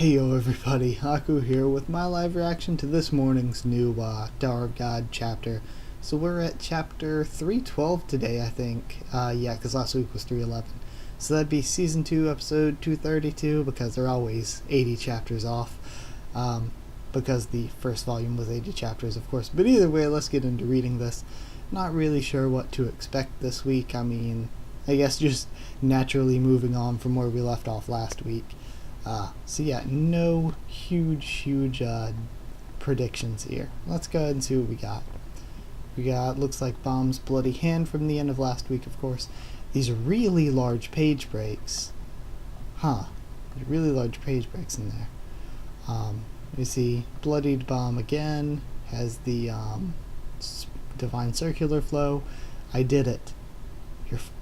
Heyo everybody, Haku here with my live reaction to this morning's new Tower of God chapter. So we're at chapter 312 today, I think. Yeah, because last week was 311. So that'd be season 2, episode 232, because they're always 80 chapters off. Because the first volume was 80 chapters, of course. But either way, let's get into reading this. Not really sure what to expect this week. I mean, I guess just naturally moving on from where we left off last week. So yeah, no huge predictions here. Let's go ahead and see what we got. Looks like Bomb's bloody hand from the end of last week, of course. These really large page breaks. Really large page breaks in there. You see Bloodied Bomb again, has the Divine Circular Flow. I did it.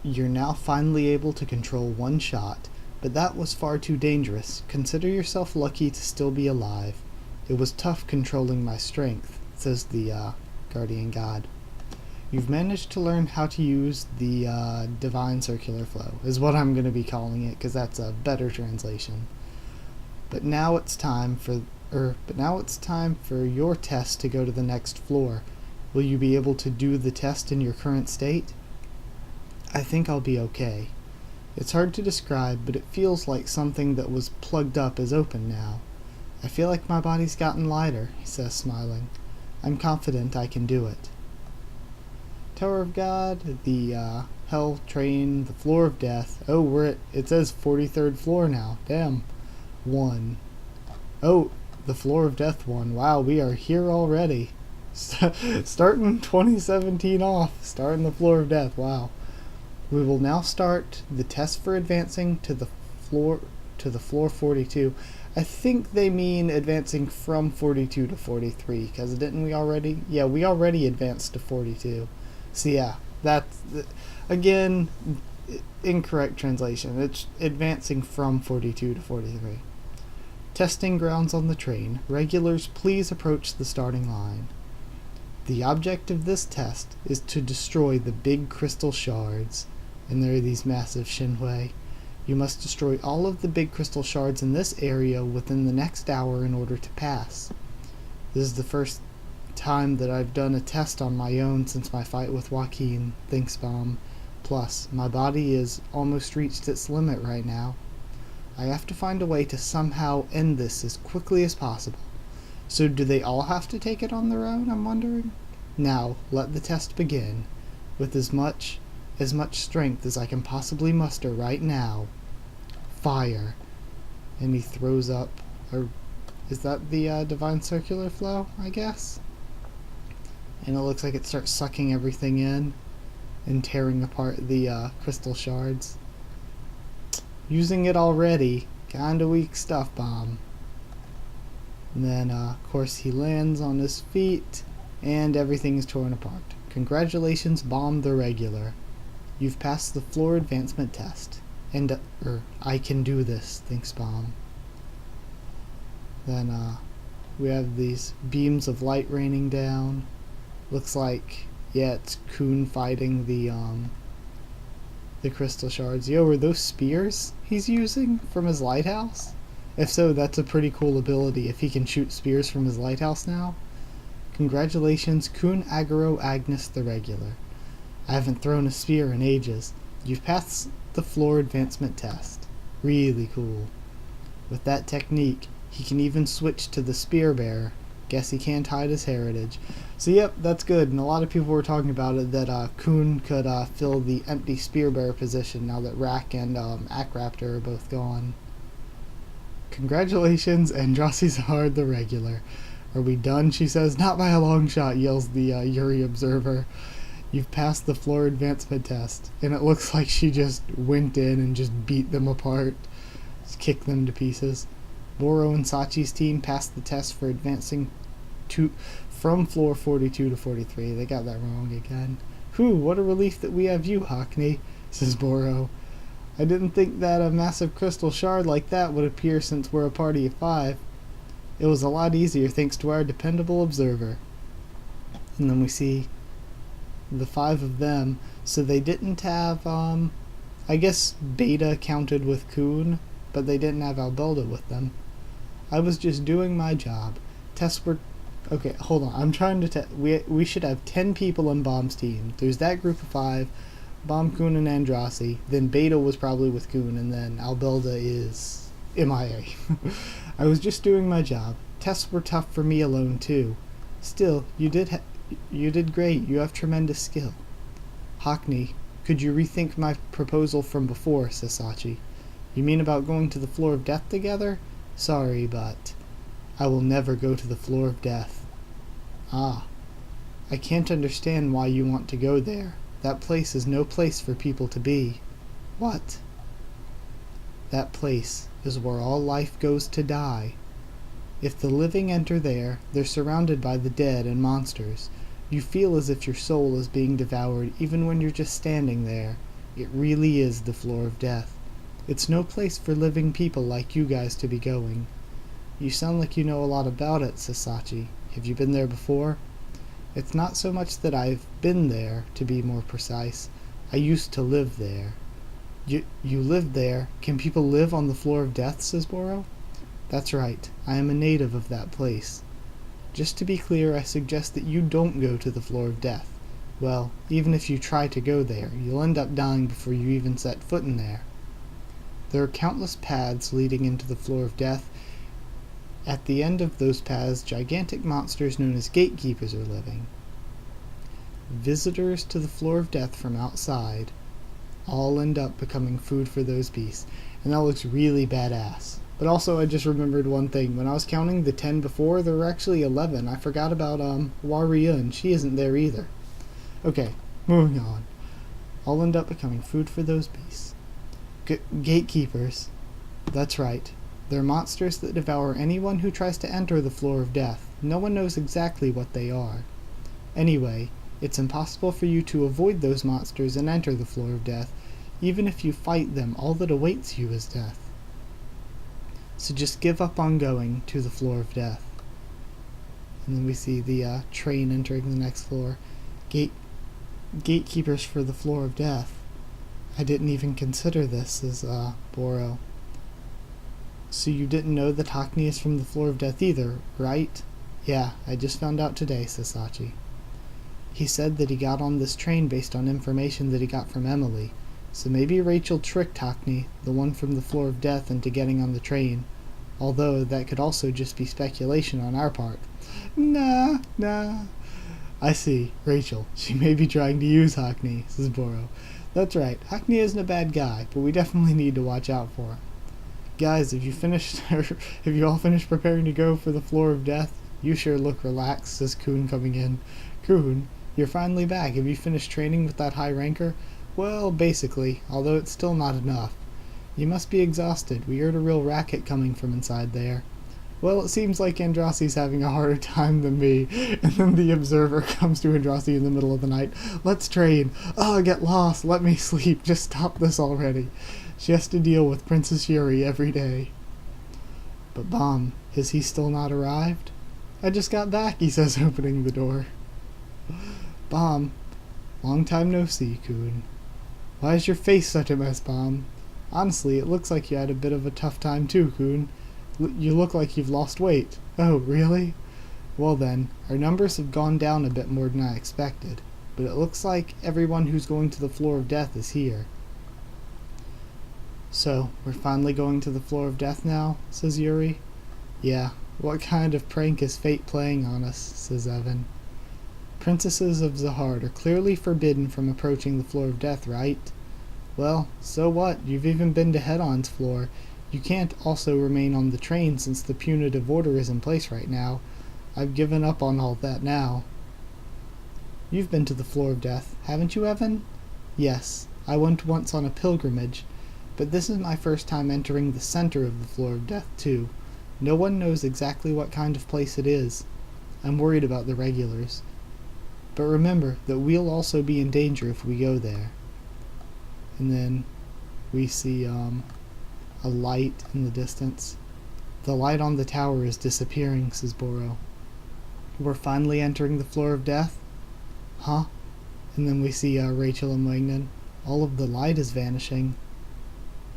You're now finally able to control one shot. But that was far too dangerous. Consider yourself lucky to still be alive. It was tough controlling my strength, says the Guardian God. You've managed to learn how to use the Divine Circular Flow, is what I'm going to be calling it, because that's a better translation. But now it's time for your test to go to the next floor. Will you be able to do the test in your current state? I think I'll be okay. It's hard to describe, but it feels like something that was plugged up is open now. I feel like my body's gotten lighter, he says, smiling. I'm confident I can do it. Tower of God, the Hell Train, the Floor of Death. Oh, it says 43rd floor now. Damn. 1. Oh, the Floor of Death 1. Wow, we are here already. Starting 2017 off. Starting the Floor of Death. Wow. We will now start the test for advancing to the floor 42. I think they mean advancing from 42 to 43, because didn't we already? Yeah, we already advanced to 42. So yeah, that's, again, incorrect translation. It's advancing from 42 to 43. Testing grounds on the train. Regulars, please approach the starting line. The object of this test is to destroy the big crystal shards. And there are these massive Shinhui. You must destroy all of the big crystal shards in this area within the next hour in order to pass. This is the first time that I've done a test on my own since my fight with Joaquin, thinks Bomb. Plus, my body is almost reached its limit right now. I have to find a way to somehow end this as quickly as possible. So do they all have to take it on their own, I'm wondering? Now, let the test begin. With as much strength as I can possibly muster right now. Fire. And he throws up, or is that the Divine Circular Flow, I guess? And it looks like it starts sucking everything in and tearing apart the crystal shards. Using it already. Kinda weak stuff, Bomb. And then, of course, he lands on his feet and everything is torn apart. Congratulations, Bomb the Regular. You've passed the floor advancement test. And, I can do this, thinks Bomb. Then, we have these beams of light raining down. Looks like, yeah, it's Kun fighting the crystal shards. Yo, are those spears he's using from his lighthouse? If so, that's a pretty cool ability if he can shoot spears from his lighthouse now. Congratulations, Kun Agaro Agnes the Regular. I haven't thrown a spear in ages. You've passed the floor advancement test. Really cool. With that technique, he can even switch to the spear bearer. Guess he can't hide his heritage. So yep, that's good. And a lot of people were talking about it, that Kun could fill the empty spear bearer position now that Rack and Akraptor are both gone. Congratulations, Andrasizar the Regular. Are we done? She says. Not by a long shot, yells the Yuri observer. You've passed the floor advancement test. And it looks like she just went in and just beat them apart. Just kicked them to pieces. Boro and Sachi's team passed the test for advancing from floor 42 to 43. They got that wrong again. Whew, what a relief that we have you, Hackney, says Boro. I didn't think that a massive crystal shard like that would appear since we're a party of 5. It was a lot easier thanks to our dependable observer. And then we see the 5 of them. So they didn't have, I guess Beta counted with Kun, but they didn't have Albelda with them. I was just doing my job. Tests were... Okay, hold on. I'm trying to... We should have 10 people on Bomb's team. There's that group of 5. Bomb, Kuhn, and Andrassi. Then Beta was probably with Kuhn, and then Albelda is MIA. I was just doing my job. Tests were tough for me alone, too. Still, you did great. You have tremendous skill. Haku, could you rethink my proposal from before, says Sachi. You mean about going to the floor of death together? Sorry, but I will never go to the floor of death. Ah, I can't understand why you want to go there. That place is no place for people to be. What? That place is where all life goes to die. If the living enter there, they're surrounded by the dead and monsters. You feel as if your soul is being devoured even when you're just standing there. It really is the floor of death. It's no place for living people like you guys to be going. You sound like you know a lot about it, says Sachi. Have you been there before? It's not so much that I've been there, to be more precise. I used to live there. You lived there? Can people live on the floor of death, says Boro. That's right. I am a native of that place. Just to be clear, I suggest that you don't go to the floor of death. Well, even if you try to go there, you'll end up dying before you even set foot in there. There are countless paths leading into the floor of death. At the end of those paths, gigantic monsters known as gatekeepers are living. Visitors to the floor of death from outside all end up becoming food for those beasts. And that looks really badass. But also, I just remembered one thing. When I was counting the 10 before, there were actually 11. I forgot about Waria, and she isn't there either. Okay, moving on. All end up becoming food for those beasts. Gatekeepers. That's right. They're monsters that devour anyone who tries to enter the floor of death. No one knows exactly what they are. Anyway, it's impossible for you to avoid those monsters and enter the floor of death. Even if you fight them, all that awaits you is death. So just give up on going to the floor of death. And then we see the train entering the next floor. Gatekeepers for the floor of death. I didn't even consider this, says Boro. So you didn't know that Haku is from the floor of death either, right? Yeah, I just found out today, says Sachi. He said that he got on this train based on information that he got from Emily. So maybe Rachel tricked Haku, the one from the floor of death, into getting on the train. Although that could also just be speculation on our part. Nah. I see, Rachel. She may be trying to use Haku, says Boro. That's right, Haku isn't a bad guy, but we definitely need to watch out for him. Guys, have you all finished preparing to go for the floor of death? You sure look relaxed, says Kuhn coming in. Kuhn, you're finally back. Have you finished training with that high ranker? Well, basically, although it's still not enough. You must be exhausted. We heard a real racket coming from inside there. Well, it seems like Andrassi's having a harder time than me. And then the observer comes to Andrassi in the middle of the night. Let's train. Oh, get lost. Let me sleep. Just stop this already. She has to deal with Princess Yuri every day. But Bomb, has he still not arrived? I just got back, he says, opening the door. Bomb, long time no see, Kuhn. Why is your face such a mess, Bomb? Honestly, it looks like you had a bit of a tough time too, Kuhn. You look like you've lost weight. Oh, really? Well then, our numbers have gone down a bit more than I expected, but it looks like everyone who's going to the floor of death is here. So, we're finally going to the floor of death now, says Yuri. Yeah, what kind of prank is fate playing on us, says Evan. Princesses of Zahard are clearly forbidden from approaching the floor of death, right? Well, so what? You've even been to Head-On's floor. You can't also remain on the train since the punitive order is in place right now. I've given up on all that now. You've been to the floor of death, haven't you, Evan? Yes, I went once on a pilgrimage, but this is my first time entering the center of the floor of death, too. No one knows exactly what kind of place it is. I'm worried about the regulars. But remember that we'll also be in danger if we go there. And then we see a light in the distance. The light on the tower is disappearing, says Boro. We're finally entering the floor of death? Huh? And then we see Rachel and Wangnan. All of the light is vanishing.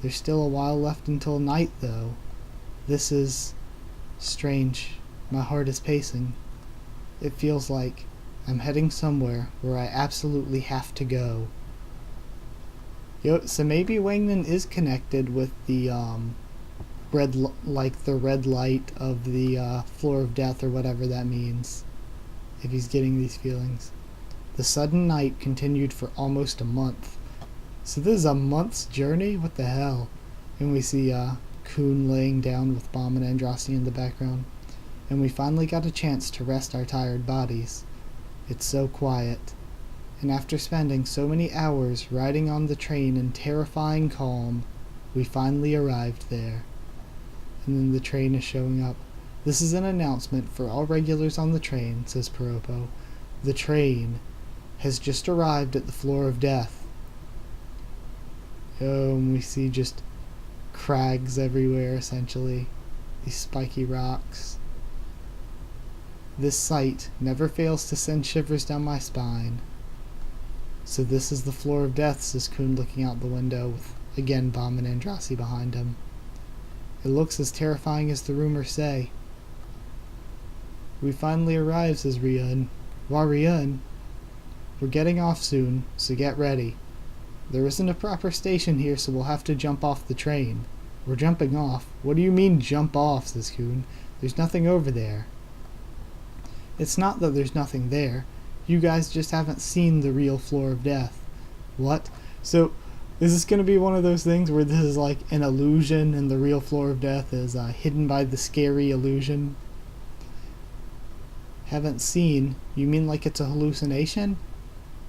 There's still a while left until night, though. This is Strange. My heart is pacing. It feels like I'm heading somewhere where I absolutely have to go. Yo, so maybe Wangnan is connected with the the red light of the floor of death, or whatever that means, if he's getting these feelings. The sudden night continued for almost a month. So this is a month's journey? What the hell? And we see Kuhn laying down with Bomb and Andraste in the background. And we finally got a chance to rest our tired bodies. It's so quiet. And after spending so many hours riding on the train in terrifying calm, we finally arrived there. And then the train is showing up. This is an announcement for all regulars on the train, says Piropo. The train has just arrived at the floor of death. Oh, and we see just crags everywhere, essentially. These spiky rocks. This sight never fails to send shivers down my spine. So this is the floor of death, says Kuhn, looking out the window, with, again, Bomb and Andraste behind him. It looks as terrifying as the rumors say. We finally arrive, says Ryun. Wah, Ryun. We're getting off soon, so get ready. There isn't a proper station here, so we'll have to jump off the train. We're jumping off. What do you mean, jump off, says Kuhn. There's nothing over there. It's not that there's nothing there. You guys just haven't seen the real floor of death. What? So, is this going to be one of those things where this is like an illusion and the real floor of death is hidden by the scary illusion? Haven't seen? You mean like it's a hallucination?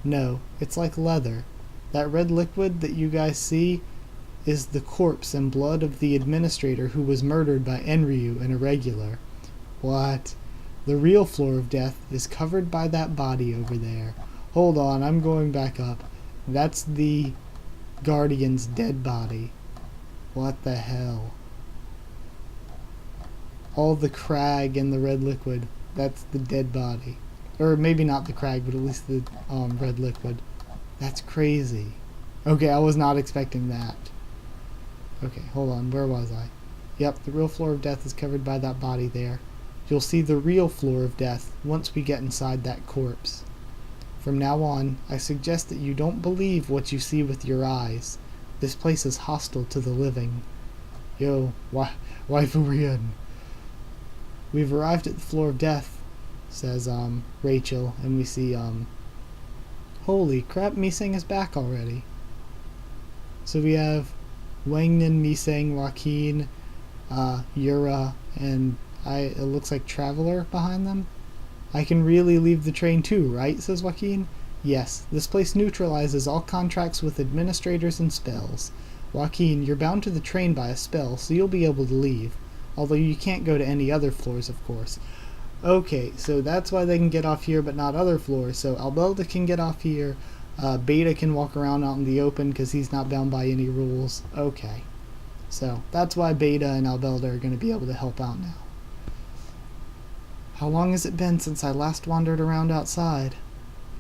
No, it's like leather. That red liquid that you guys see is the corpse and blood of the administrator who was murdered by Enryu and Irregular. What? The real floor of death is covered by that body over there. Hold on, I'm going back up. That's the Guardian's dead body. What the hell? All the crag and the red liquid, that's the dead body. Or maybe not the crag, but at least the red liquid. That's crazy. Okay, I was not expecting that. Okay, hold on, where was I? Yep, the real floor of death is covered by that body there. You'll see the real floor of death once we get inside that corpse. From now on, I suggest that you don't believe what you see with your eyes. This place is hostile to the living. Yo, waifu Ryun. We've arrived at the floor of death, says Rachel, and we see holy crap, Miseng is back already. So we have Wangnan, Miseng, Joaquin, Yura, and it looks like Traveler behind them. I can really leave the train too, right? Says Joaquin. Yes, this place neutralizes all contracts with administrators and spells. Joaquin, you're bound to the train by a spell, so you'll be able to leave. Although you can't go to any other floors, of course. Okay, so that's why they can get off here but not other floors. So Albelda can get off here. Beta can walk around out in the open because he's not bound by any rules. Okay. So that's why Beta and Albelda are going to be able to help out now. How long has it been since I last wandered around outside?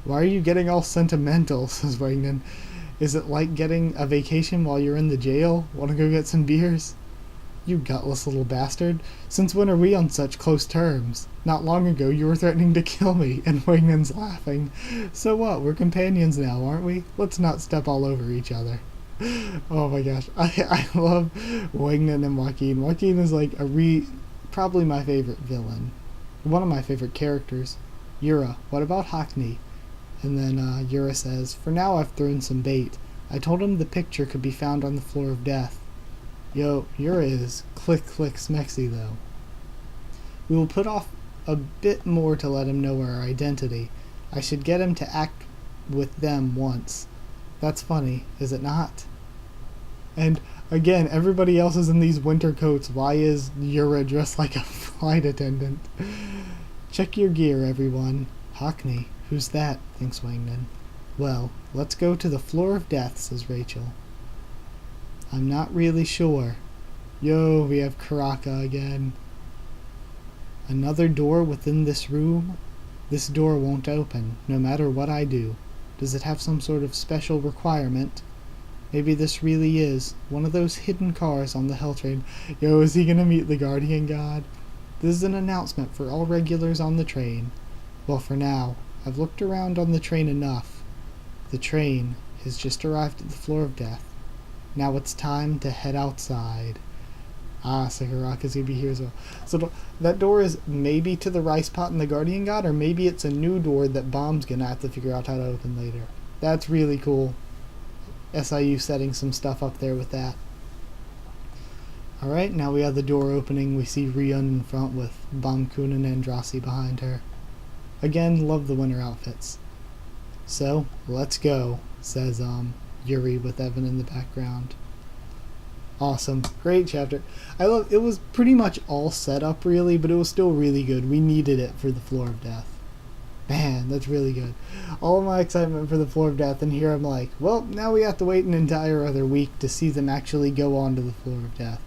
Why are you getting all sentimental, says Wangnan. Is it like getting a vacation while you're in the jail? Want to go get some beers? You gutless little bastard. Since when are we on such close terms? Not long ago you were threatening to kill me, and Wangnan's laughing. So what, we're companions now, aren't we? Let's not step all over each other. Oh my gosh, I love Wangnan and Joaquin. Joaquin is like probably my favorite villain. One of my favorite characters. Yura, what about Haku? And then Yura says, for now I've thrown some bait. I told him the picture could be found on the floor of death. Yo, Yura is click smexy though. We will put off a bit more to let him know our identity. I should get him to act with them once. That's funny, is it not? And again, everybody else is in these winter coats. Why is Yura dressed like a flight attendant? Check your gear, everyone. Haku, who's that? Thinks Wangnan. Well, let's go to the floor of death, says Rachel. I'm not really sure. Yo, we have Karaka again. Another door within this room? This door won't open, no matter what I do. Does it have some sort of special requirement? Maybe this really is one of those hidden cars on the Hell Train. Yo, is he gonna meet the Guardian God? This is an announcement for all regulars on the train. Well, for now, I've looked around on the train enough. The train has just arrived at the floor of death. Now it's time to head outside. Ah, Sakuraga's gonna be here as well. So that door is maybe to the rice pot in the Guardian God, or maybe it's a new door that Bomb's gonna have to figure out how to open later. That's really cool. SIU setting some stuff up there with that. Alright, now we have the door opening. We see Ryun in front with Bamkun and Andrasi behind her. Again, love the winter outfits. So, let's go, says Yuri with Evan in the background. Awesome. Great chapter. I love it. Was pretty much all set up really, but it was still really good. We needed it for the floor of death. Man, that's really good. All of my excitement for the floor of death, and here I'm like, well, now we have to wait an entire other week to see them actually go on to the floor of death.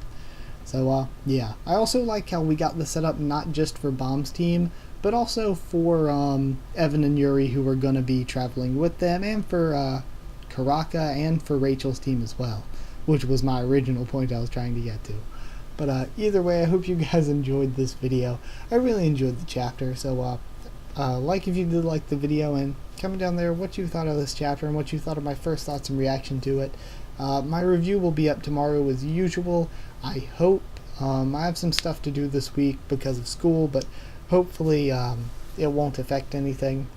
So, yeah. I also like how we got the setup not just for Bomb's team, but also for Evan and Yuri, who were going to be traveling with them, and for Karaka, and for Rachel's team as well, which was my original point I was trying to get to. But either way, I hope you guys enjoyed this video. I really enjoyed the chapter, so like if you did like the video, and comment down there what you thought of this chapter and what you thought of my first thoughts and reaction to it. My review will be up tomorrow as usual, I hope. I have some stuff to do this week because of school, but hopefully it won't affect anything.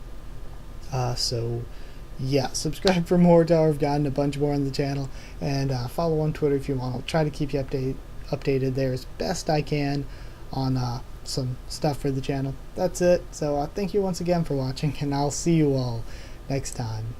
So yeah, subscribe for more Tower of God and a bunch more on the channel, and follow on Twitter if you want. I'll try to keep you updated there as best I can on some stuff for the channel. That's it. So thank you once again for watching, and I'll see you all next time.